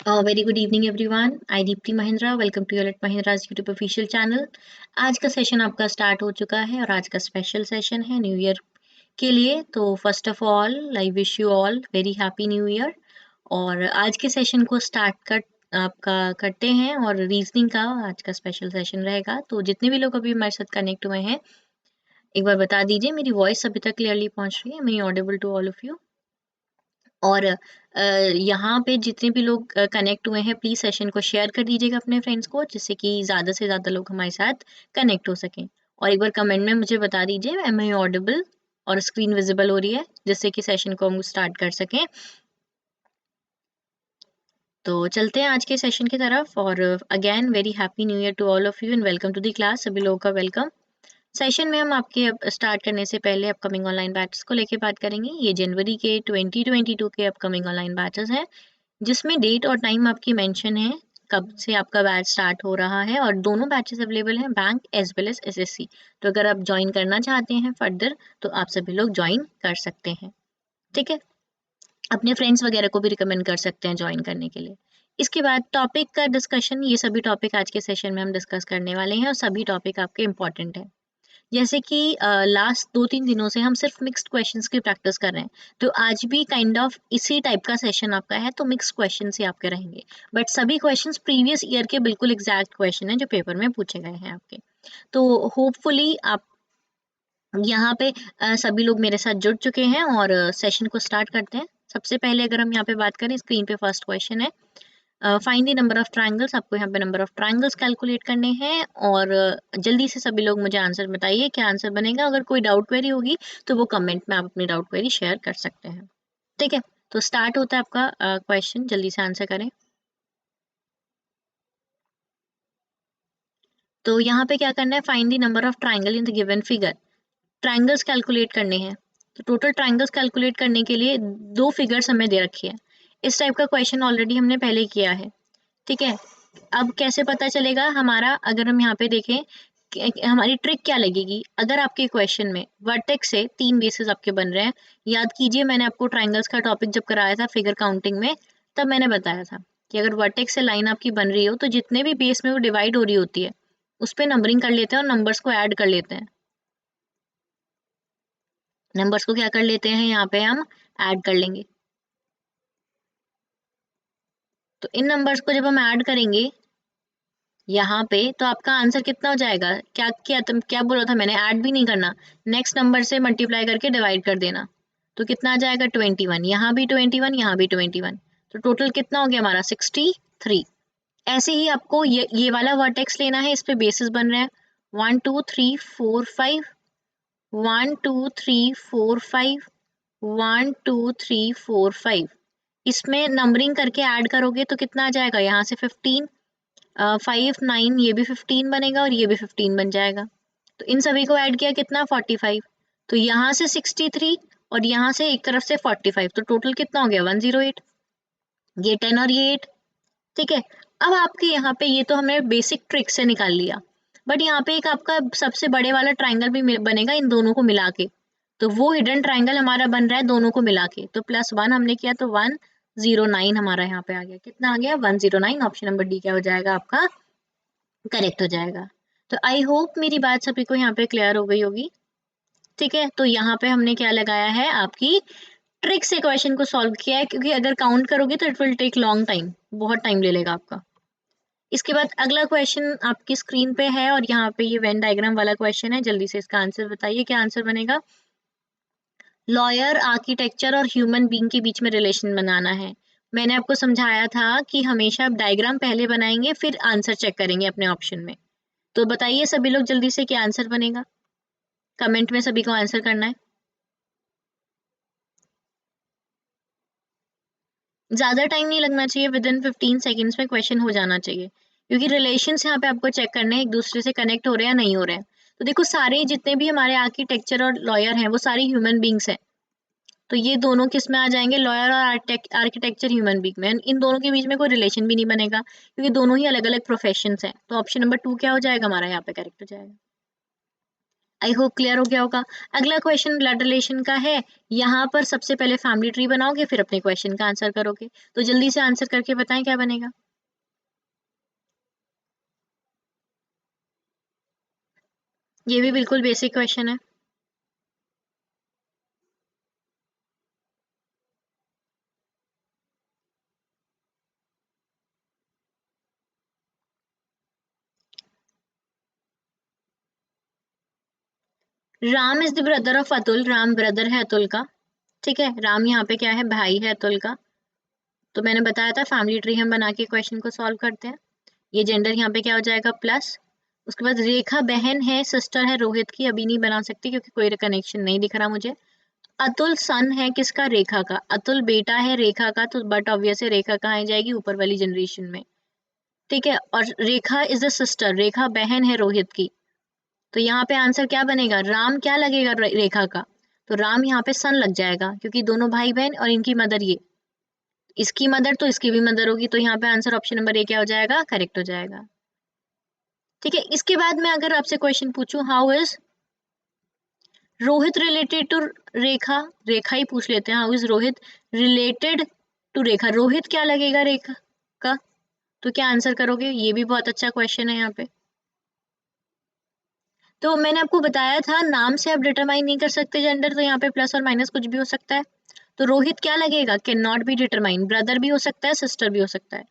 Very good evening everyone. I Deepti Mahindra, welcome to your Mahindra's YouTube official channel. आज का session आपका start हो चुका है और आज का स्पेशल सेशन है न्यू ईयर के लिए। तो first of all I wish you all very happy new year. और आज के सेशन को स्टार्ट आपका करते हैं और रीजनिंग का आज का स्पेशल सेशन रहेगा। तो जितने भी लोग अभी हमारे साथ कनेक्ट हुए हैं एक बार बता दीजिए मेरी वॉइस अभी तक क्लियरली पहुंच रही है, मैं audible to all of you. और यहाँ पे जितने भी लोग कनेक्ट हुए हैं प्लीज सेशन को शेयर कर दीजिएगा अपने फ्रेंड्स को, जिससे कि ज़्यादा से ज़्यादा लोग हमारे साथ कनेक्ट हो सकें। और एक बार कमेंट में मुझे बता दीजिए एम आई ऑडिबल और स्क्रीन विजिबल हो रही है, जिससे कि सेशन को हम स्टार्ट कर सकें। तो चलते हैं आज के सेशन की तरफ। और again very happy new year to all of you and welcome to the class. सभी लोगों का वेलकम। सेशन में हम आपके स्टार्ट करने से पहले अपकमिंग ऑनलाइन बैचेस को लेके बात करेंगे। ये जनवरी के 2022 के अपकमिंग ऑनलाइन बैचेस हैं, जिसमें डेट और टाइम आपकी मेंशन है कब से आपका बैच स्टार्ट हो रहा है। और दोनों बैचेस अवेलेबल हैं bank as well as SSC. तो अगर आप ज्वाइन करना चाहते हैं फर्दर तो आप सभी लोग ज्वाइन कर सकते हैं, ठीक है। अपने फ्रेंड्स वगैरह को भी रिकमेंड कर सकते हैं ज्वाइन करने के लिए। इसके बाद टॉपिक का डिस्कशन, ये सभी टॉपिक आज के सेशन में हम डिस्कस करने वाले हैं और सभी टॉपिक आपके इंपॉर्टेंट हैं। जैसे कि लास्ट 2-3 दिनों से हम सिर्फ मिक्स्ड क्वेश्चंस की प्रैक्टिस कर रहे हैं, तो आज भी काइंड ऑफ इसी टाइप का सेशन आपका है, तो मिक्स्ड क्वेश्चन से आपके रहेंगे। बट सभी क्वेश्चंस प्रीवियस ईयर के बिल्कुल एग्जैक्ट क्वेश्चन हैं जो पेपर में पूछे गए हैं आपके। तो होपफुली आप यहाँ पे सभी लोग मेरे साथ जुड़ चुके हैं और सेशन को स्टार्ट करते हैं। सबसे पहले अगर हम यहाँ पे बात करें, स्क्रीन पे फर्स्ट क्वेश्चन है, find the number of triangles. आपको यहाँ पे नंबर ऑफ ट्रायंगल्स कैलकुलेट करने हैं और जल्दी से सभी लोग मुझे आंसर बताइए क्या आंसर बनेगा। अगर कोई डाउट क्वेरी होगी तो वो कमेंट में आप अपनी डाउट क्वेरी शेयर कर सकते हैं, ठीक है। तो स्टार्ट होता है आपका क्वेश्चन, जल्दी से आंसर करें। तो यहाँ पे क्या करना है, find the number of triangle in the given figure. Triangles calculate करने हैं, तो टोटल ट्राइंगल्स कैलकुलेट करने के लिए दो फिगर्स हमें दे रखी है। इस टाइप का क्वेश्चन ऑलरेडी हमने पहले किया है, ठीक है। अब कैसे पता चलेगा हमारा, अगर हम यहाँ पे देखें हमारी ट्रिक क्या लगेगी। अगर आपके क्वेश्चन में वर्टेक्स से 3 बेसिस आपके बन रहे हैं, याद कीजिए मैंने आपको ट्राइंगल्स का टॉपिक जब कराया था फिगर काउंटिंग में, तब मैंने बताया था कि अगर वर्टेक्स से लाइन आपकी बन रही हो तो जितने भी बेस में वो डिवाइड हो रही होती है उस पर नंबरिंग कर लेते हैं और नंबर्स को ऐड कर लेते हैं। नंबर्स को क्या कर लेते हैं, यहाँ पे हम ऐड कर लेंगे। तो इन नंबर्स को जब हम ऐड करेंगे यहाँ पे, तो आपका आंसर कितना हो जाएगा, क्या क्या तुम क्या बोला था मैंने, ऐड भी नहीं करना, नेक्स्ट नंबर से मल्टीप्लाई करके डिवाइड कर देना। तो कितना आ जाएगा 21, यहाँ भी 21, यहाँ भी 21। तो टोटल कितना हो गया हमारा 63। ऐसे ही आपको ये वाला वर्टेक्स लेना है, इस पे बेसिस बन रहे हैं 1 2 3 4 5, 1 2 3 4 5, 1 2 3 4 5। इसमें नंबरिंग करके ऐड करोगे तो कितना आ जाएगा, यहाँ से 15, 5 9, ये भी 15 बनेगा और ये भी 15 बन जाएगा। तो इन सभी को ऐड किया कितना 45। तो यहाँ से 63 और यहाँ से एक तरफ से 45, तो टोटल कितना हो गया 108। ये 10 और ये 8, ठीक है। अब आपके यहाँ पे ये तो हमने बेसिक ट्रिक से निकाल लिया, बट यहाँ पे एक आपका सबसे बड़े वाला ट्राइंगल भी बनेगा इन दोनों को मिला के। तो वो हिडन ट्राइंगल हमारा बन रहा है दोनों को मिला के, तो +1 हमने किया तो 109 हमारा यहाँ पे आ गया। कितना आ गया 109। ऑप्शन नंबर डी क्या हो जाएगा आपका, करेक्ट हो जाएगा। तो आई होप मेरी बात सभी को यहाँ पे क्लियर हो गई होगी, ठीक है। तो यहाँ पे हमने क्या लगाया है, आपकी ट्रिक से क्वेश्चन को सॉल्व किया है, क्योंकि अगर काउंट करोगे तो it will take long time, बहुत टाइम ले लेगा आपका। इसके बाद अगला क्वेश्चन आपकी स्क्रीन पे है और यहाँ पे ये वेन डायग्राम वाला क्वेश्चन है, जल्दी से इसका आंसर बताइए क्या आंसर बनेगा। लॉयर, आर्किटेक्चर और ह्यूमन बीइंग के बीच में रिलेशन बनाना है। मैंने आपको समझाया था कि हमेशा आप डायग्राम पहले बनाएंगे फिर आंसर चेक करेंगे अपने ऑप्शन में। तो बताइए सभी लोग जल्दी से क्या आंसर बनेगा, कमेंट में सभी को आंसर करना है। ज्यादा टाइम नहीं लगना चाहिए, विद इन 15 सेकेंड्स में क्वेश्चन हो जाना चाहिए, क्योंकि रिलेशंस यहाँ पे आपको चेक करने हैं एक दूसरे से कनेक्ट हो रहे हैं या नहीं हो रहे हैं। तो देखो सारे जितने भी हमारे आर्किटेक्चर और लॉयर हैं वो सारे ह्यूमन बींग्स हैं, तो ये दोनों किस में आ जाएंगे, लॉयर और आर्किटेक्चर ह्यूमन बींग में। इन दोनों के बीच में कोई रिलेशन भी नहीं बनेगा, क्योंकि दोनों ही अलग अलग प्रोफेशन हैं। तो ऑप्शन नंबर 2 क्या हो जाएगा हमारा यहाँ पे, करेक्ट हो जाएगा। आई होप क्लियर हो गया होगा। अगला क्वेश्चन ब्लड रिलेशन का है। यहाँ पर सबसे पहले फैमिली ट्री बनाओगे, फिर अपने क्वेश्चन का आंसर करोगे। तो जल्दी से आंसर करके बताएं क्या बनेगा। ये भी बिल्कुल बेसिक क्वेश्चन है। Ram is the brother of Atul. Ram brother है अतुल का। ठीक है, राम यहाँ पे क्या है, भाई है अतुल का। तो मैंने बताया था फैमिली ट्री हम बना के क्वेश्चन को सॉल्व करते हैं। ये जेंडर यहाँ पे क्या हो जाएगा, प्लस। उसके बाद रेखा बहन है, सिस्टर है रोहित की। अभी नहीं बना सकती क्योंकि कोई कनेक्शन नहीं दिख रहा मुझे। अतुल सन है किसका, रेखा का। अतुल बेटा है रेखा का, तो बट ऑब्वियस है रेखा कहाँ आ जाएगी, ऊपर वाली जनरेशन में। ठीक है, और रेखा इज अ सिस्टर, रेखा बहन है रोहित की। तो यहाँ पे आंसर क्या बनेगा, राम क्या लगेगा रेखा का, तो राम यहाँ पे सन लग जाएगा क्योंकि दोनों भाई बहन और इनकी मदर ये, इसकी मदर तो इसकी भी मदर होगी। तो यहाँ पे आंसर ऑप्शन नंबर ए क्या हो जाएगा, करेक्ट हो जाएगा। ठीक है, इसके बाद मैं अगर आपसे क्वेश्चन पूछूं, how is Rohit related to Rekha, Rekha ही पूछ लेते हैं, how is Rohit related to Rekha, Rohit क्या लगेगा रेखा का। तो क्या आंसर करोगे, ये भी बहुत अच्छा क्वेश्चन है यहाँ पे। तो मैंने आपको बताया था नाम से आप डिटरमाइन नहीं कर सकते जेंडर, तो यहाँ पे प्लस और माइनस कुछ भी हो सकता है। तो रोहित क्या लगेगा, can not be determine, brother भी हो सकता है सिस्टर भी हो सकता है।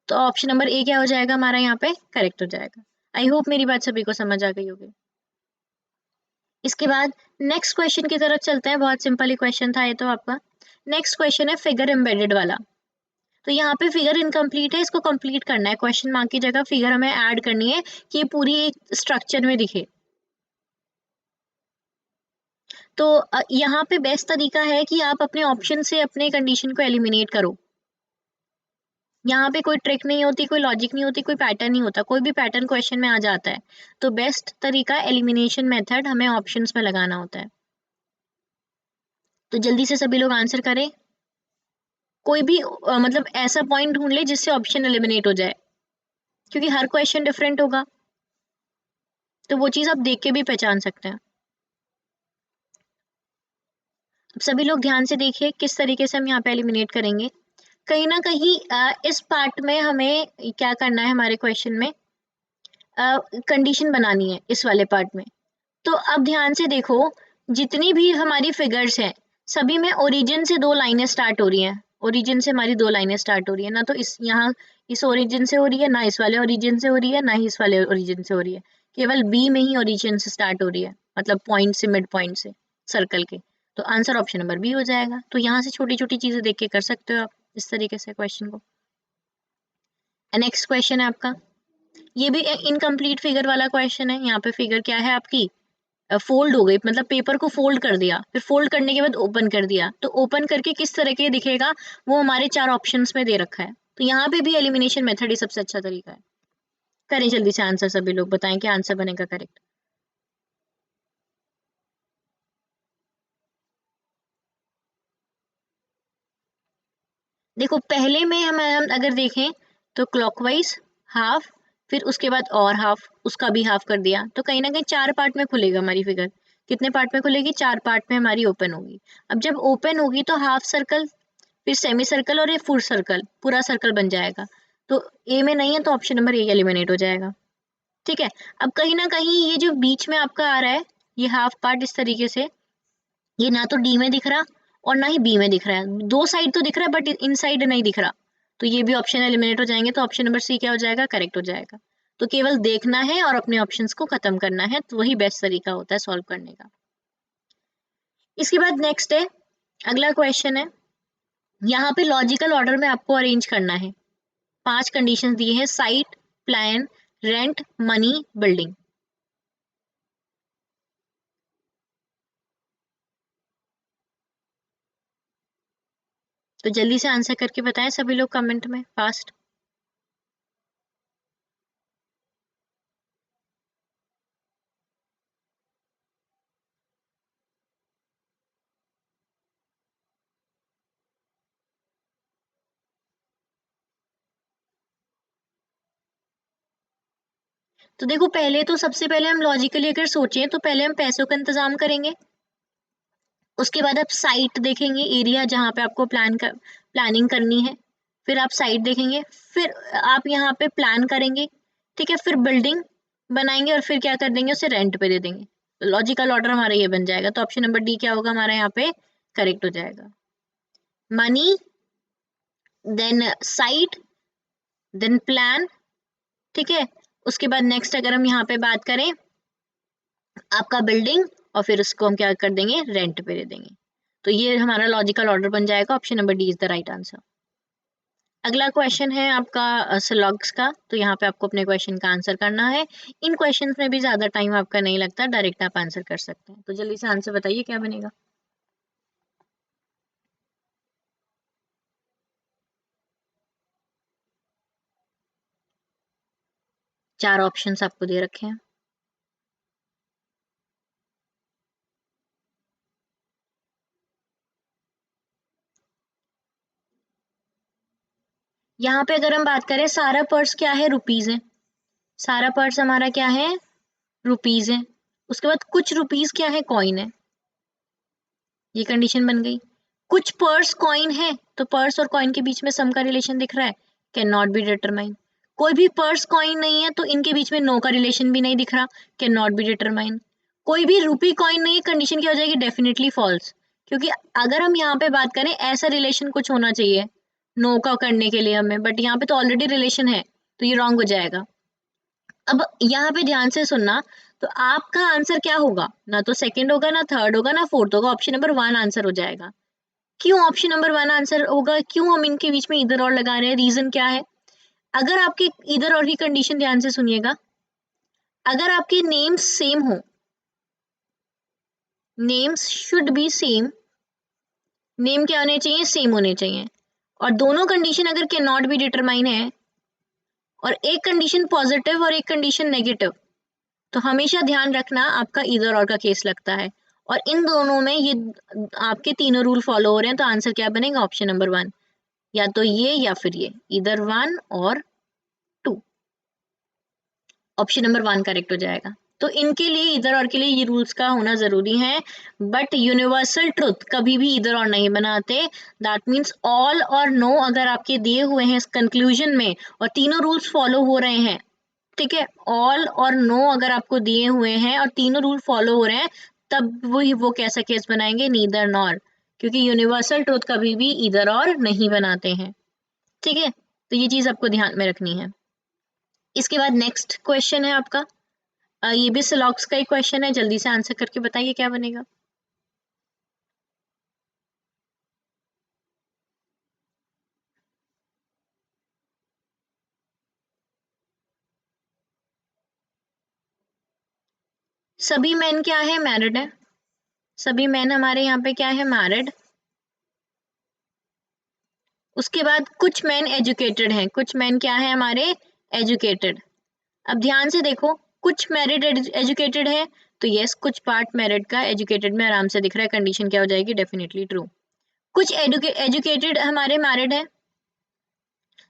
तो ऑप्शन नंबर ए क्या हो जाएगा हमारा यहाँ पे, करेक्ट हो जाएगा। आई होप मेरी बात सभी को समझ आ गई होगी। इसके बाद नेक्स्ट क्वेश्चन की तरफ चलते हैं। बहुत सिंपल ही क्वेश्चन था ये तो आपका। नेक्स्ट क्वेश्चन है फिगर एम्बेडेड वाला। तो यहाँ पे फिगर इनकम्प्लीट है, इसको कंप्लीट करना है। क्वेश्चन मार्क की जगह फिगर हमें ऐड करनी है कि ये पूरी एक स्ट्रक्चर में दिखे। तो यहाँ पे बेस्ट तरीका है कि आप अपने ऑप्शन से अपने कंडीशन को एलिमिनेट करो। यहाँ पे कोई ट्रिक नहीं होती, कोई लॉजिक नहीं होती, कोई पैटर्न नहीं होता, कोई भी पैटर्न क्वेश्चन में आ जाता है। तो बेस्ट तरीका एलिमिनेशन मेथड हमें ऑप्शंस में लगाना होता है। तो जल्दी से सभी लोग आंसर करें। कोई भी मतलब ऐसा पॉइंट ढूंढ ले जिससे ऑप्शन एलिमिनेट हो जाए, क्योंकि हर क्वेश्चन डिफरेंट होगा, तो वो चीज आप देख के भी पहचान सकते हैं। अब सभी लोग ध्यान से देखिए किस तरीके से हम यहाँ पे एलिमिनेट करेंगे। कहीं ना कहीं इस पार्ट में हमें क्या करना है, हमारे क्वेश्चन में कंडीशन बनानी है इस वाले पार्ट में। तो अब ध्यान से देखो, जितनी भी हमारी फिगर्स हैं सभी में ओरिजिन से दो लाइनें स्टार्ट हो रही हैं। ओरिजिन से हमारी दो लाइनें स्टार्ट हो रही है ना, तो इस यहाँ इस ओरिजिन से हो रही है ना, इस वाले ओरिजिन से हो रही है ना ही इस वाले ओरिजिन से हो रही है। केवल बी में ही ओरिजिन से स्टार्ट हो रही है, मतलब पॉइंट से, मिड पॉइंट से, सर्कल के। तो आंसर ऑप्शन नंबर बी हो जाएगा। तो यहाँ से छोटी छोटी चीजें देख के कर सकते हो आप इस तरीके से क्वेश्चन को। नेक्स्ट क्वेश्चन है आपका, ये भी इनकम्प्लीट फिगर वाला क्वेश्चन है। यहाँ पे फिगर क्या है आपकी, फोल्ड हो गई, मतलब पेपर को फोल्ड कर दिया, फिर फोल्ड करने के बाद ओपन कर दिया। तो ओपन करके किस तरह के दिखेगा वो हमारे चार ऑप्शंस में दे रखा है। तो यहाँ पे भी एलिमिनेशन मेथड ही सबसे अच्छा तरीका है। करें जल्दी से आंसर, सभी लोग बताएं क्या आंसर बनेगा करेक्ट। देखो पहले में हम अगर देखें तो क्लॉकवाइज हाफ, फिर उसके बाद और हाफ, उसका भी हाफ कर दिया, तो कहीं ना कहीं चार पार्ट में खुलेगा हमारी फिगर। कितने पार्ट में खुलेगी, चार पार्ट में हमारी ओपन होगी। अब जब ओपन होगी तो हाफ सर्कल, फिर सेमी सर्कल और ये फुल सर्कल, पूरा सर्कल बन जाएगा। तो ए में नहीं है तो ऑप्शन नंबर ए एलिमिनेट हो जाएगा। ठीक है, अब कहीं ना कहीं ये जो बीच में आपका आ रहा है, ये हाफ पार्ट इस तरीके से, ये ना तो डी में दिख रहा और ना ही बी में दिख रहा है। दो साइड तो दिख रहा है बट इन साइड नहीं दिख रहा। तो ये भी ऑप्शन एलिमिनेट हो जाएंगे। तो ऑप्शन नंबर सी क्या हो जाएगा, करेक्ट हो जाएगा। तो केवल देखना है और अपने ऑप्शंस को खत्म करना है, तो वही बेस्ट तरीका होता है सॉल्व करने का। इसके बाद नेक्स्ट है, अगला क्वेश्चन है। यहाँ पे लॉजिकल ऑर्डर में आपको अरेंज करना है। पांच कंडीशंस दिए हैं, site, plan, rent, money, building. तो जल्दी से आंसर करके बताएं सभी लोग कमेंट में फास्ट। तो देखो पहले तो सबसे पहले हम लॉजिकली अगर सोचें तो पहले हम पैसों का इंतजाम करेंगे, उसके बाद आप साइट देखेंगे, एरिया जहाँ पे आपको प्लानिंग करनी है, फिर आप साइट देखेंगे, फिर आप यहाँ पे प्लान करेंगे, ठीक है, फिर बिल्डिंग बनाएंगे और फिर क्या कर देंगे, उसे रेंट पे दे देंगे। लॉजिकल ऑर्डर हमारा ये बन जाएगा। तो ऑप्शन नंबर डी क्या होगा हमारा यहाँ पे करेक्ट हो जाएगा। Money, then site, then plan, ठीक है। उसके बाद नेक्स्ट अगर हम यहाँ पे बात करें आपका बिल्डिंग, और फिर उसको हम क्या कर देंगे, रेंट पे दे देंगे। तो ये हमारा लॉजिकल ऑर्डर बन जाएगा। Option number D is the right answer. अगला क्वेश्चन है आपका स्लॉग्स का। तो यहाँ पे आपको अपने क्वेश्चन का आंसर करना है। इन क्वेश्चंस में भी ज्यादा टाइम आपका नहीं लगता, डायरेक्ट आप आंसर कर सकते हैं। तो जल्दी से आंसर बताइए क्या बनेगा। चार ऑप्शंस आपको दे रखे हैं। यहाँ पे अगर हम बात करें सारा पर्स क्या है, रुपीज है। सारा पर्स हमारा क्या है, रुपीज है। उसके बाद कुछ रुपीज क्या है, कॉइन है। ये कंडीशन बन गई। कुछ पर्स कॉइन है, तो पर्स और कॉइन के बीच में सम का रिलेशन दिख रहा है, कैन नॉट बी डिटरमाइन। कोई भी पर्स कॉइन नहीं है तो इनके बीच में नो का रिलेशन भी नहीं दिख रहा, कैन नॉट बी डिटरमाइन। कोई भी रूपी कॉइन नहीं है, कंडीशन क्या हो जाएगी, डेफिनेटली फॉल्स। क्योंकि अगर हम यहाँ पे बात करें ऐसा रिलेशन कुछ होना चाहिए नो का करने के लिए हमें, बट यहाँ पे तो ऑलरेडी रिलेशन है, तो ये रॉन्ग हो जाएगा। अब यहाँ पे ध्यान से सुनना, तो आपका आंसर क्या होगा, ना तो सेकंड होगा, ना थर्ड होगा, ना फोर्थ होगा, ऑप्शन नंबर वन आंसर हो जाएगा। क्यों ऑप्शन नंबर वन आंसर होगा, क्यों हम इनके बीच में इधर और लगा रहे हैं, रीजन क्या है। अगर आपके इधर और की कंडीशन ध्यान से सुनिएगा, अगर आपके नेम्स सेम हो, names should be same, name क्या होने चाहिए, सेम होने चाहिए, और दोनों कंडीशन अगर कैन नॉट बी डिटरमाइन है, और एक कंडीशन पॉजिटिव और एक कंडीशन नेगेटिव, तो हमेशा ध्यान रखना आपका इधर और का केस लगता है। और इन दोनों में ये आपके तीनों रूल फॉलो हो रहे हैं, तो आंसर क्या बनेगा, ऑप्शन नंबर वन, या तो ये या फिर ये, इधर वन और two. Option number one correct हो जाएगा। तो इनके लिए इधर और के लिए ये रूल्स का होना जरूरी है, बट यूनिवर्सल ट्रुथ कभी भी इधर और नहीं बनाते। दैट मीन्स ऑल और नो अगर आपके दिए हुए हैं इस कंक्लूजन में और तीनों रूल्स फॉलो हो रहे हैं, ठीक है, ऑल और नो अगर आपको दिए हुए हैं और तीनों रूल फॉलो हो रहे हैं, तब वो कैसा केस बनाएंगे, नीदर नॉर, क्योंकि यूनिवर्सल ट्रुथ कभी भी इधर और नहीं बनाते हैं, ठीक है। तो ये चीज आपको ध्यान में रखनी है। इसके बाद नेक्स्ट क्वेश्चन है आपका, ये भी सिलॉक्स का ही क्वेश्चन है, जल्दी से आंसर करके बताइए क्या बनेगा। सभी मैन क्या है, मैरिड है। सभी मैन हमारे यहाँ पे क्या है, मैरिड। उसके बाद कुछ मैन एजुकेटेड हैं, कुछ मैन क्या है हमारे, एजुकेटेड। अब ध्यान से देखो, कुछ मैरिड एजुकेटेड है, तो यस कुछ पार्ट मैरिड का एजुकेटेड में आराम से दिख रहा है, कंडीशन क्या हो जाएगी, डेफिनेटली ट्रू। कुछ एजुकेटेड हमारे मैरिड है,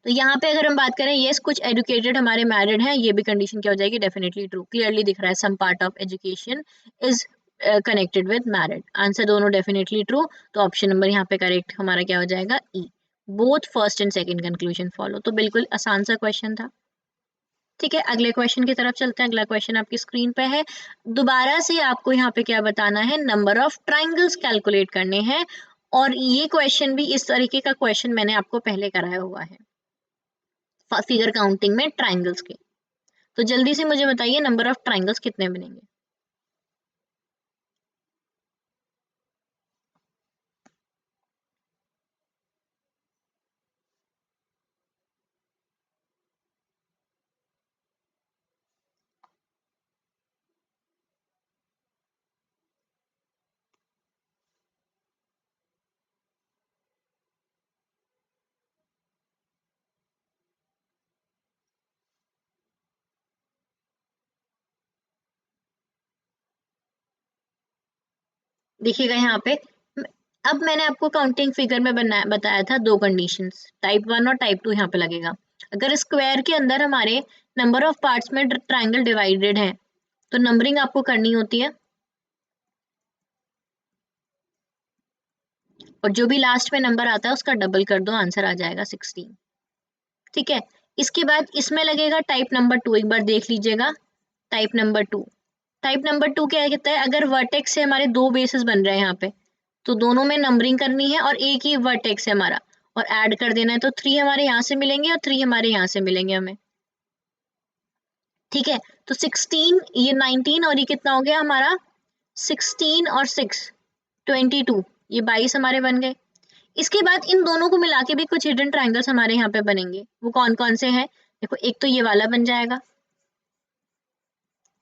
तो यहाँ पे अगर हम बात करें यस कुछ एजुकेटेड हमारे मैरिड हैं, ये भी कंडीशन क्या हो जाएगी, डेफिनेटली ट्रू। क्लियरली दिख रहा है some part of education is connected with married, answer दोनों डेफिनेटली ट्रू। तो ऑप्शन नंबर यहाँ पे करेक्ट हमारा क्या हो जाएगा, E, both first and second conclusion follow. तो बिल्कुल आसान सा क्वेश्चन था, ठीक है। अगले क्वेश्चन की तरफ चलते हैं। अगला क्वेश्चन आपकी स्क्रीन पे है। दोबारा से आपको यहाँ पे क्या बताना है, नंबर ऑफ ट्राइंगल्स कैलकुलेट करने हैं, और ये क्वेश्चन भी इस तरीके का क्वेश्चन मैंने आपको पहले कराया हुआ है फिगर काउंटिंग में ट्राइंगल्स के। तो जल्दी से मुझे बताइए नंबर ऑफ ट्राइंगल्स कितने बनेंगे। देखिएगा यहाँ पे, अब मैंने आपको काउंटिंग फिगर में बताया था दो कंडीशंस, टाइप वन और टाइप टू यहाँ पे लगेगा। अगर स्क्वायर के अंदर हमारे नंबर ऑफ पार्ट्स में ट्राइंगल डिवाइडेड है तो नंबरिंग आपको करनी होती है, और जो भी लास्ट में नंबर आता है उसका डबल कर दो, आंसर आ जाएगा 16। ठीक है, इसके बाद इसमें लगेगा टाइप नंबर 2, एक बार देख लीजिएगा। टाइप नंबर 2, टाइप नंबर 2 क्या कहता है, अगर वर्टेक्स से हमारे दो बेसेस बन रहे हैं यहाँ पे, तो दोनों में नंबरिंग करनी है और एक ही वर्टेक्स है हमारा और ऐड कर देना है, तो 3 हमारे यहाँ से मिलेंगे और 3 हमारे यहाँ से मिलेंगे हमें। ठीक है, तो 16, ये 19 और ये कितना हो गया हमारा 16 और 6 22, ये 22 हमारे बन गए। इसके बाद इन दोनों को मिला के भी कुछ हिडन ट्रायंगल्स हमारे यहाँ पे बनेंगे, वो कौन कौन से हैं देखो, एक तो ये वाला बन जाएगा,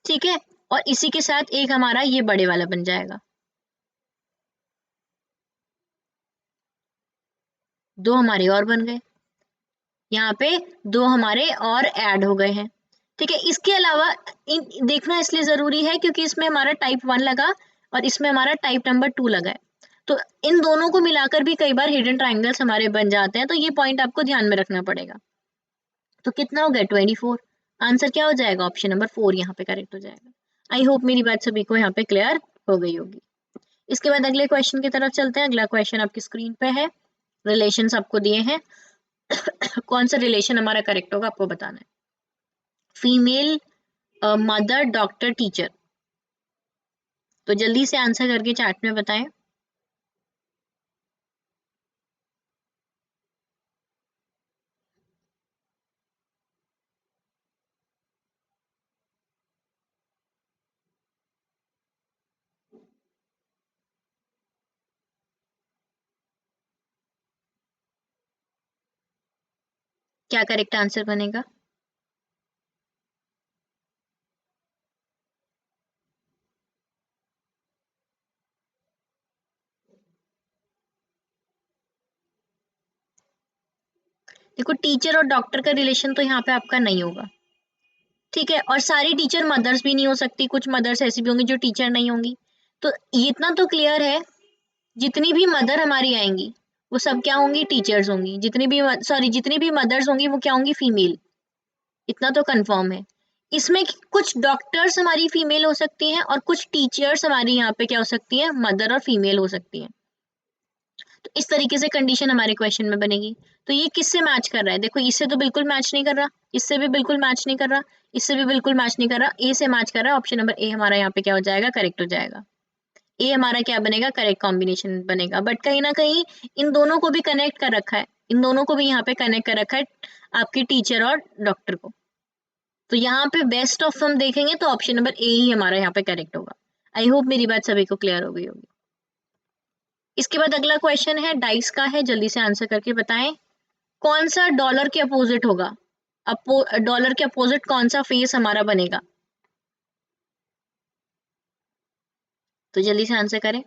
ठीक है, और इसी के साथ एक हमारा ये बड़े वाला बन जाएगा, दो हमारे और बन गए, यहाँ पे दो हमारे और ऐड हो गए हैं। ठीक है, इसके अलावा देखना इसलिए जरूरी है क्योंकि इसमें हमारा टाइप 1 लगा और इसमें हमारा टाइप नंबर 2 लगा है, तो इन दोनों को मिलाकर भी कई बार हिडन ट्राइंगल्स हमारे बन जाते हैं, तो ये पॉइंट आपको ध्यान में रखना पड़ेगा। तो कितना हो गया 24, आंसर क्या हो जाएगा, ऑप्शन नंबर 4 यहाँ पे करेक्ट हो जाएगा। आई होप मेरी बात सभी को यहाँ पे क्लियर हो गई होगी। इसके बाद अगले क्वेश्चन की तरफ चलते हैं। अगला क्वेश्चन आपकी स्क्रीन पे है, रिलेशंस आपको दिए हैं कौन सा रिलेशन हमारा करेक्ट होगा आपको बताना है। फीमेल मदर डॉक्टर टीचर, तो जल्दी से आंसर करके चैट में बताएं। क्या करेक्ट आंसर बनेगा? देखो, टीचर और डॉक्टर का रिलेशन तो यहाँ पे आपका नहीं होगा, ठीक है, और सारी टीचर मदर्स भी नहीं हो सकती, कुछ मदर्स ऐसी भी होंगी जो टीचर नहीं होंगी, तो इतना तो क्लियर है, जितनी भी मदर हमारी आएंगी वो सब क्या होंगी, टीचर्स होंगी, जितनी भी मदर्स होंगी वो क्या होंगी, फीमेल, इतना तो कंफर्म है। इसमें कुछ डॉक्टर्स हमारी फीमेल हो सकती हैं और कुछ टीचर्स हमारी यहाँ पे क्या हो सकती हैं, मदर और फीमेल हो सकती हैं, तो इस तरीके से कंडीशन हमारे क्वेश्चन में बनेगी। तो ये किससे मैच कर रहा है, देखो इससे तो बिल्कुल मैच नहीं कर रहा, इससे भी बिल्कुल मैच नहीं कर रहा, इससे भी बिल्कुल मैच नहीं कर रहा, ए से मैच कर रहा है, ऑप्शन नंबर ए हमारा यहाँ पे क्या हो जाएगा, करेक्ट हो जाएगा। ए हमारा क्या बनेगा, करेक्ट कॉम्बिनेशन बनेगा, बट कहीं ना कहीं इन दोनों को भी कनेक्ट कर रखा है, इन दोनों को भी यहाँ पे कनेक्ट कर रखा है आपकी टीचर और डॉक्टर को, तो यहाँ पे बेस्ट ऑफ हम देखेंगे तो ऑप्शन नंबर ए ही हमारा यहाँ पे करेक्ट होगा। आई होप मेरी बात सभी को क्लियर हो गई होगी। इसके बाद अगला क्वेश्चन है, डाइस का है, जल्दी से आंसर करके बताएं कौन सा डॉलर के अपोजिट होगा, डॉलर के अपोजिट कौन सा फेस हमारा बनेगा, तो जल्दी से आंसर करें।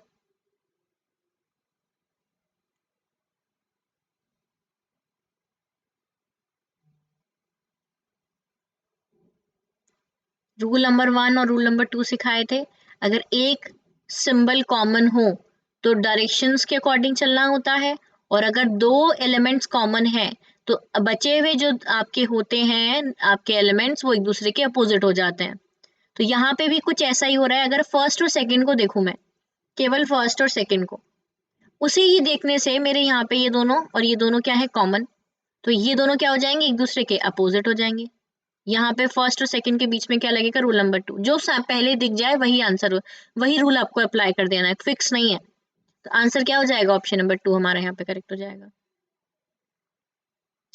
रूल नंबर 1 और रूल नंबर 2 सिखाए थे, अगर एक सिंबल कॉमन हो तो डायरेक्शंस के अकॉर्डिंग चलना होता है, और अगर दो एलिमेंट्स कॉमन है तो बचे हुए जो आपके होते हैं आपके एलिमेंट्स वो एक दूसरे के अपोजिट हो जाते हैं। तो यहाँ पे भी कुछ ऐसा ही हो रहा है, अगर फर्स्ट और सेकंड को देखूं मैं, केवल फर्स्ट और सेकंड को, उसी ही देखने से मेरे यहाँ पे ये दोनों और ये दोनों क्या है, कॉमन, तो ये दोनों क्या हो जाएंगे, एक दूसरे के अपोजिट हो जाएंगे। यहाँ पे फर्स्ट और सेकंड के बीच में क्या लगेगा, रूल नंबर 2, जो पहले दिख जाए वही आंसर हो, वही रूल आपको अप्लाई कर देना है, फिक्स नहीं है, तो आंसर क्या हो जाएगा, ऑप्शन नंबर 2 हमारा यहाँ पे करेक्ट हो जाएगा।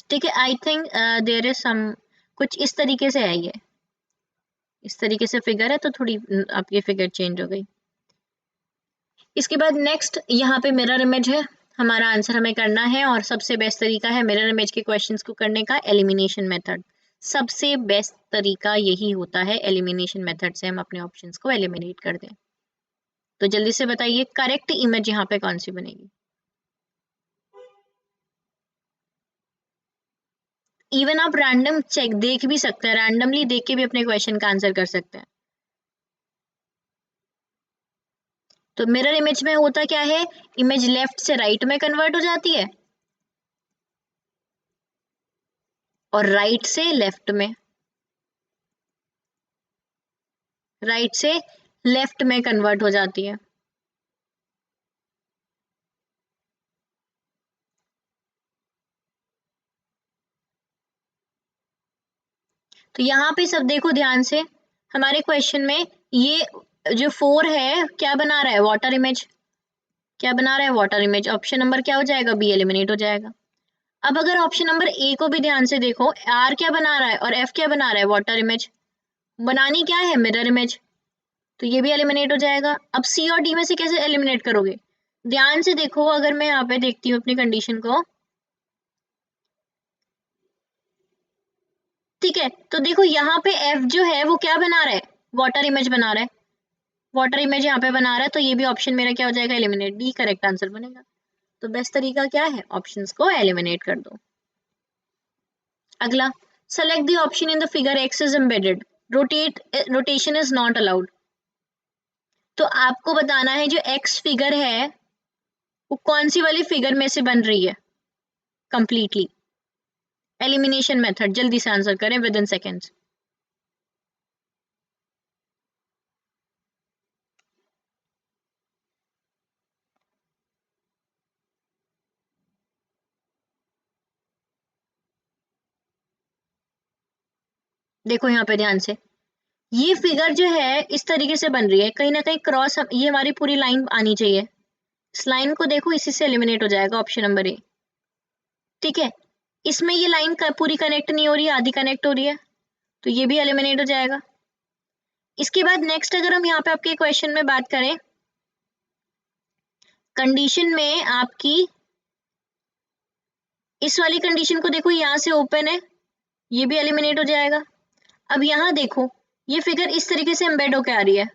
ठीक है, I think there is some, कुछ इस तरीके से है, ये इस तरीके से फिगर है तो थोड़ी आपकी फिगर चेंज हो गई। इसके बाद नेक्स्ट यहाँ पे मिरर इमेज है, हमारा आंसर हमें करना है, और सबसे बेस्ट तरीका है मिरर इमेज के क्वेश्चंस को करने का, एलिमिनेशन मेथड, सबसे बेस्ट तरीका यही होता है, एलिमिनेशन मेथड से हम अपने ऑप्शंस को एलिमिनेट कर दें। तो जल्दी से बताइए करेक्ट इमेज यहाँ पे कौन सी बनेगी। इवन आप रैंडम चेक देख भी सकते हैं, रैंडमली देख के भी अपने क्वेश्चन का आंसर कर सकते हैं। तो मिरर इमेज में होता क्या है, इमेज लेफ्ट से राइट में कन्वर्ट हो जाती है और राइट से लेफ्ट में, राइट से लेफ्ट में कन्वर्ट हो जाती है। तो यहाँ पे सब देखो ध्यान से, हमारे क्वेश्चन में ये जो 4 है क्या बना रहा है, वाटर इमेज। क्या बना रहा है, वाटर इमेज। ऑप्शन नंबर क्या हो जाएगा, बी एलिमिनेट हो जाएगा। अब अगर ऑप्शन नंबर ए को भी ध्यान से देखो, आर क्या बना रहा है और एफ क्या बना रहा है, वाटर इमेज। बनानी क्या है, मिरर इमेज, तो ये भी एलिमिनेट हो जाएगा। अब सी और डी में से कैसे एलिमिनेट करोगे, ध्यान से देखो। अगर मैं यहाँ पे देखती हूँ अपनी कंडीशन को, ठीक है, तो देखो यहाँ पे एफ जो है वो क्या बना रहा है, वाटर इमेज बना रहा है। वाटर इमेज यहाँ पे बना रहा है, तो ये भी ऑप्शन मेरा क्या हो जाएगा, एलिमिनेट। डी करेक्ट आंसर बनेगा। तो बेस्ट तरीका क्या है, ऑप्शंस को एलिमिनेट कर दो। अगला, select the option in the figure x is embedded, rotation is not allowed. तो आपको बताना है जो एक्स फिगर है वो कौन सी वाली फिगर में से बन रही है कंप्लीटली। एलिमिनेशन मेथड, जल्दी से आंसर करें विद इन सेकेंड्स। देखो यहाँ पे ध्यान से, ये फिगर जो है इस तरीके से बन रही है, कहीं ना कहीं क्रॉस, ये हमारी पूरी लाइन आनी चाहिए। इस लाइन को देखो, इसी से एलिमिनेट हो जाएगा ऑप्शन नंबर ए। ठीक है, इसमें ये लाइन पूरी कनेक्ट नहीं हो रही है, आधी कनेक्ट हो रही है, तो ये भी एलिमिनेट हो जाएगा। इसके बाद नेक्स्ट अगर हम यहाँ पे आपके क्वेश्चन में बात करें, कंडीशन में आपकी इस वाली कंडीशन को देखो, यहाँ से ओपन है, ये भी एलिमिनेट हो जाएगा। अब यहाँ देखो, ये फिगर इस तरीके से एम्बेड होके आ रही है,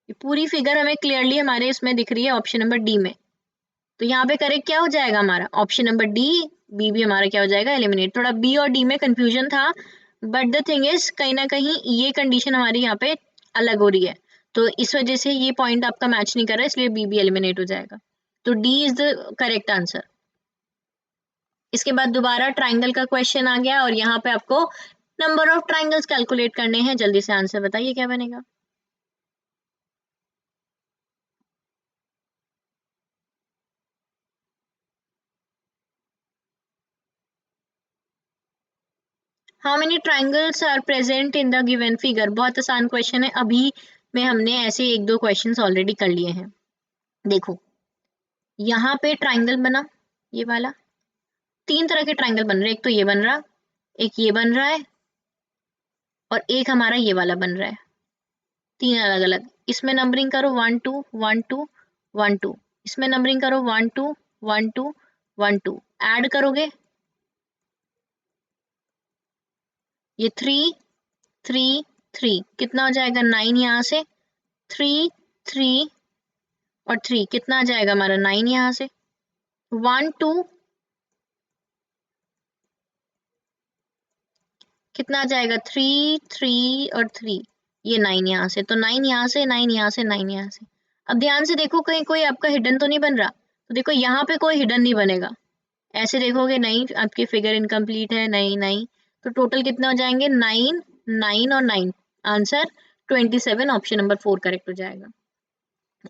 ये पूरी फिगर हमें क्लियरली हमारे इसमें दिख रही है ऑप्शन नंबर डी में। तो यहाँ पे करेक्ट क्या हो जाएगा हमारा, ऑप्शन नंबर डी। बी भी हमारा क्या हो जाएगा, एलिमिनेट। थोड़ा बी और डी में कंफ्यूजन था, बट द थिंग इज कहीं ना कहीं ये कंडीशन हमारी यहाँ पे अलग हो रही है, तो इस वजह से ये पॉइंट आपका मैच नहीं कर रहा है, इसलिए बी भी एलिमिनेट हो जाएगा। तो D is the correct answer. इसके बाद दोबारा ट्राइंगल का क्वेश्चन आ गया, और यहाँ पे आपको नंबर ऑफ ट्राइंगल्स कैलकुलेट करने हैं। जल्दी से आंसर बताइए क्या बनेगा। How many triangles are present in the given figure. बहुत आसान क्वेश्चन है, अभी में हमने ऐसे एक दो क्वेश्चंस ऑलरेडी कर लिए हैं। देखो यहाँ पे ट्राइंगल बना, ये वाला, तीन तरह के ट्राइंगल बन रहे हैं। एक तो ये बन रहा, एक ये बन रहा है, और एक हमारा ये वाला बन रहा है। तीन अलग अलग, इसमें नंबरिंग करो 1 2 1 2 1 2, इसमें नंबरिंग करो 1 2 1 2 1 2, ऐड करोगे ये 3 3 3, कितना हो जाएगा 9, यहाँ से 3 3 और 3, कितना आ जाएगा हमारा 9, यहाँ से 1 2, कितना आ जाएगा 3 3 और 3, ये 9 यहाँ से, तो 9 यहाँ से 9 यहाँ से 9 यहाँ से। अब ध्यान से देखो, कहीं कोई आपका हिडन तो नहीं बन रहा, तो देखो यहाँ पे कोई हिडन नहीं बनेगा। ऐसे देखोगे नहीं, आपकी फिगर इनकम्प्लीट है, नहीं नहीं, तो टोटल कितने हो जाएंगे 9 9 और 9, आंसर 27, ऑप्शन नंबर 4 करेक्ट हो जाएगा।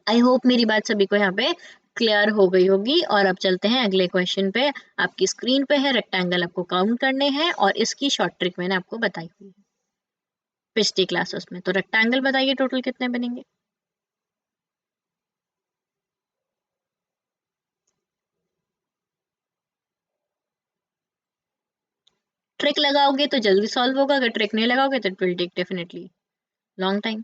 आई होप मेरी बात सभी को यहाँ पे क्लियर हो गई होगी। और अब चलते हैं अगले क्वेश्चन पे। आपकी स्क्रीन पे है, रेक्टेंगल आपको काउंट करने हैं, और इसकी शॉर्ट ट्रिक मैंने आपको बताई हुई है पिछली क्लासेस में। तो रेक्टेंगल बताइए टोटल कितने बनेंगे। ट्रिक लगाओगे तो जल्दी सॉल्व होगा, अगर ट्रिक नहीं लगाओगे तो it will take definitely long time.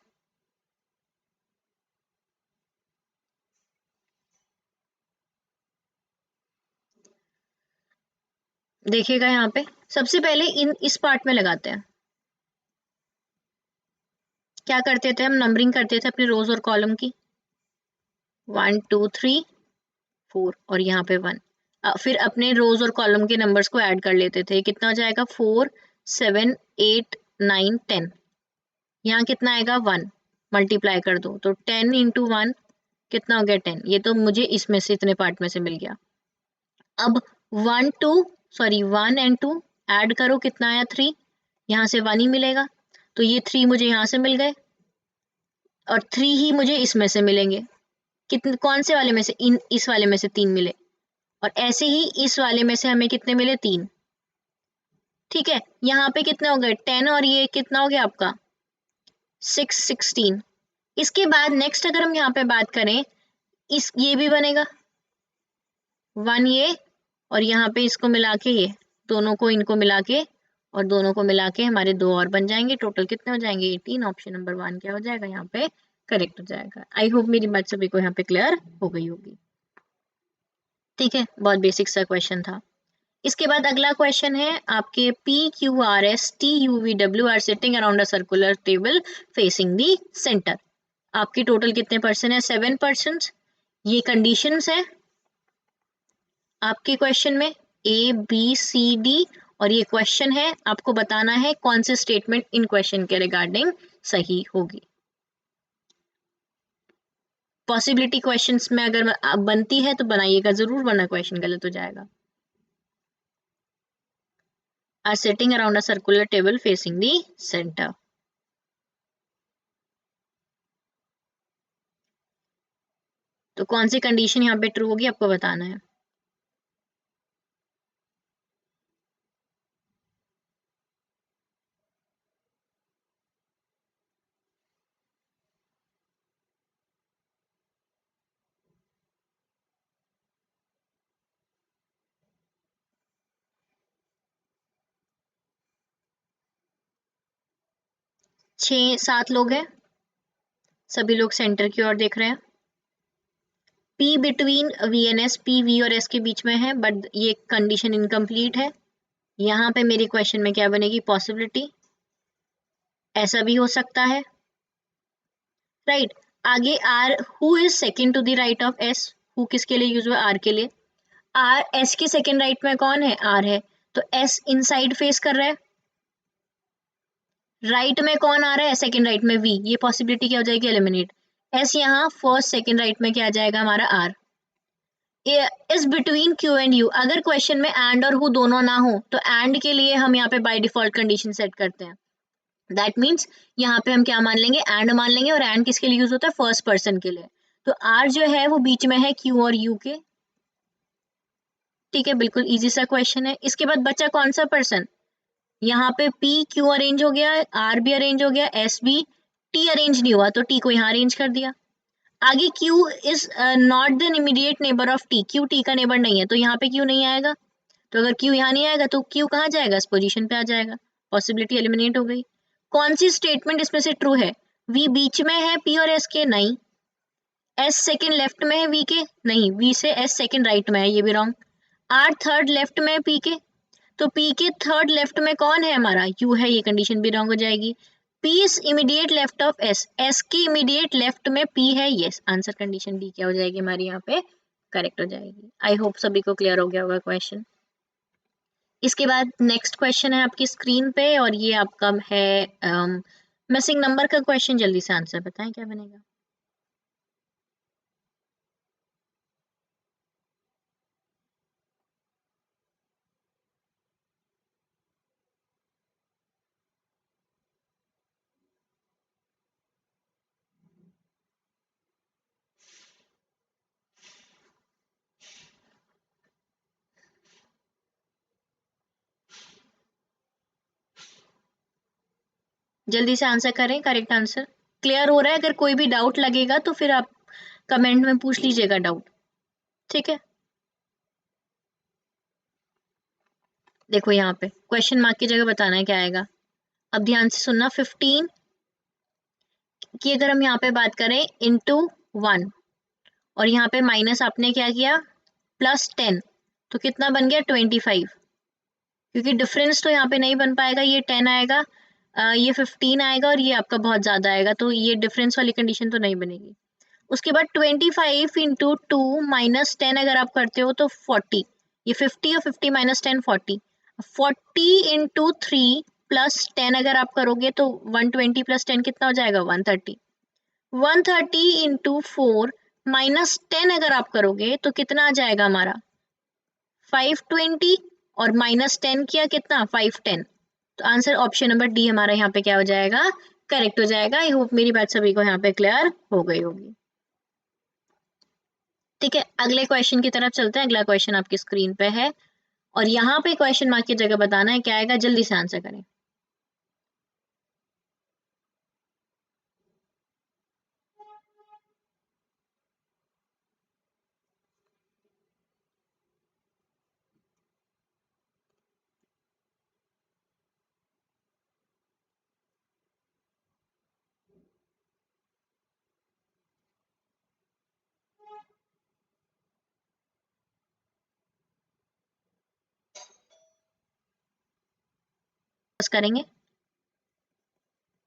देखिएगा यहाँ पे, सबसे पहले इस पार्ट में लगाते हैं। क्या करते थे हम, नंबरिंग करते थे अपने रोज और कॉलम की, 1 2 3 4, और यहाँ पे 1। फिर अपने रोज और कॉलम के नंबर्स को ऐड कर लेते थे, कितना हो जाएगा 4 7 8 9 10, यहाँ कितना आएगा 1, मल्टीप्लाई कर दो, तो 10 इंटू 1 कितना हो गया 10। ये तो मुझे इसमें से, इतने पार्ट में से मिल गया। अब 1 एंड 2 ऐड करो, कितना आया 3, यहाँ से 1 ही मिलेगा। तो ये 3 मुझे यहाँ से मिल गए और 3 ही मुझे इसमें से मिलेंगे। कितने, कौन से वाले में से? इस वाले में से 3 मिले, और ऐसे ही इस वाले में से हमें कितने मिले? 3। ठीक है, यहाँ पे कितने हो गए? 10, और ये कितना हो गया आपका? 6, 16। इसके बाद नेक्स्ट अगर हम यहाँ पे बात करें, ये भी बनेगा 1 ये, और यहाँ पे इसको मिला के ये दोनों को, इनको मिला के और दोनों को मिला के हमारे 2 और बन जाएंगे। टोटल कितने हो जाएंगे? 18। ऑप्शन नंबर 1 क्या हो जाएगा यहाँ पे? करेक्ट हो जाएगा। आई होप मेरी बात सभी को यहाँ पे क्लियर हो गई होगी। ठीक है, बहुत बेसिक सा क्वेश्चन था। इसके बाद अगला क्वेश्चन है आपके PQRSTUVW are sitting around a circular table facing the centre. आपकी टोटल कितने परसेंट है? 7%। ये कंडीशंस है आपके क्वेश्चन में ABCD, और ये क्वेश्चन है, आपको बताना है कौन से स्टेटमेंट इन क्वेश्चन के रिगार्डिंग सही होगी। पॉसिबिलिटी क्वेश्चंस में अगर बनती है तो बनाइएगा जरूर, वरना क्वेश्चन गलत हो जाएगा। Are sitting around a circular table facing the centre. तो कौन सी कंडीशन यहाँ पे ट्रू होगी आपको बताना है। छह 7 लोग हैं, सभी लोग सेंटर की ओर देख रहे हैं। P between VNS, P V और S के बीच में है, बट ये कंडीशन इनकम्प्लीट है। यहाँ पे मेरी क्वेश्चन में क्या बनेगी? पॉसिबिलिटी। ऐसा भी हो सकता है, राइट। आगे R, who is second to the right of S? Who किसके लिए यूज हुआ? R के लिए। R, S के सेकेंड राइट में कौन है? R है, तो S इनसाइड फेस कर रहा है। राइट में कौन आ रहा है? सेकेंड राइट में V। ये पॉसिबिलिटी क्या हो जाएगी? एलिमिनेट। S यहाँ फर्स्ट सेकेंड राइट में क्या आ जाएगा हमारा? R। Is between Q and U। अगर क्वेश्चन में एंड और हु दोनों ना हो तो एंड के लिए हम यहाँ पे बाय डिफॉल्ट कंडीशन सेट करते हैं। दैट मीन्स यहाँ पे हम क्या मान लेंगे? एंड मान लेंगे, और एंड किसके लिए यूज होता है? फर्स्ट पर्सन के लिए। तो R जो है वो बीच में है Q और U के। ठीक है, बिल्कुल इजी सा क्वेश्चन है। इसके बाद बचा कौन सा पर्सन? यहाँ पे P Q अरेंज हो गया, R भी अरेंज हो गया, S भी। T अरेंज नहीं हुआ तो T को यहाँ अरेंज कर दिया। आगे Q is not the immediate neighbour of T। Q T का नेबर नहीं है, तो यहाँ पे Q नहीं आएगा। तो अगर Q यहाँ नहीं आएगा तो Q कहाँ जाएगा? इस पोजीशन पे आ जाएगा। पॉसिबिलिटी एलिमिनेट हो गई। कौन सी स्टेटमेंट इसमें से ट्रू है? V बीच में है P और S के? नहीं। S सेकेंड लेफ्ट में है V के? नहीं। V से S सेकेंड राइट में है, ये भी रॉन्ग। R थर्ड लेफ्ट में है P के, तो P के थर्ड लेफ्ट में कौन है हमारा? U है, ये कंडीशन भी रॉन्ग हो जाएगी। P is immediate left of S। S की इमीडिएट लेफ्ट में P है, यस। आंसर कंडीशन डी क्या हो जाएगी हमारी यहाँ पे? करेक्ट हो जाएगी। आई होप सभी को क्लियर हो गया होगा क्वेश्चन। इसके बाद नेक्स्ट क्वेश्चन है आपकी स्क्रीन पे, और ये आपका है मिसिंग नंबर का क्वेश्चन। जल्दी से आंसर बताएं क्या बनेगा। जल्दी से आंसर करें, करेक्ट आंसर। क्लियर हो रहा है? अगर कोई भी डाउट लगेगा तो फिर आप कमेंट में पूछ लीजिएगा डाउट। ठीक है, देखो यहाँ पे क्वेश्चन मार्क की जगह बताना है क्या आएगा। अब ध्यान से सुनना। 15 की अगर हम यहाँ पे बात करें इंटू 1, और यहाँ पे माइनस आपने क्या किया? +10, तो कितना बन गया? 25। क्योंकि डिफरेंस तो यहाँ पे नहीं बन पाएगा, ये 10 आएगा, ये 15 आएगा, और ये आपका बहुत ज्यादा आएगा, तो ये डिफरेंस वाली कंडीशन तो नहीं बनेगी। उसके बाद 25 इंटू 2 माइनस 10 अगर आप करते हो तो 40। ये 50 और 50 माइनस 10 40। 40 इंटू 3 प्लस 10 अगर आप करोगे तो 120 प्लस 10 कितना हो जाएगा? 130। 130 इंटू 4 माइनस 10 अगर आप करोगे तो कितना आ जाएगा हमारा? 520, और माइनस 10 किया कितना? 510, तो आंसर ऑप्शन नंबर डी हमारा यहाँ पे क्या हो जाएगा, करेक्ट हो जाएगा। आई होप मेरी बात सभी को यहाँ पे क्लियर हो गई होगी। ठीक है, अगले क्वेश्चन की तरफ चलते हैं। अगला क्वेश्चन आपकी स्क्रीन पे है और यहाँ पे क्वेश्चन मार्क की जगह बताना है क्या आएगा, जल्दी से आंसर करें। करेंगे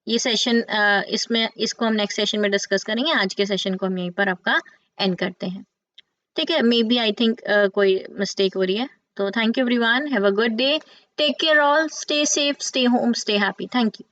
ये सेशन, इसमें इसको हम नेक्स्ट सेशन में डिस्कस करेंगे। आज के सेशन को हम यहीं पर आपका एंड करते हैं। ठीक है, मे बी आई थिंक कोई मिस्टेक हो रही है। तो thank you everyone, have a good day, take care all, stay safe, stay home, stay happy, thank you.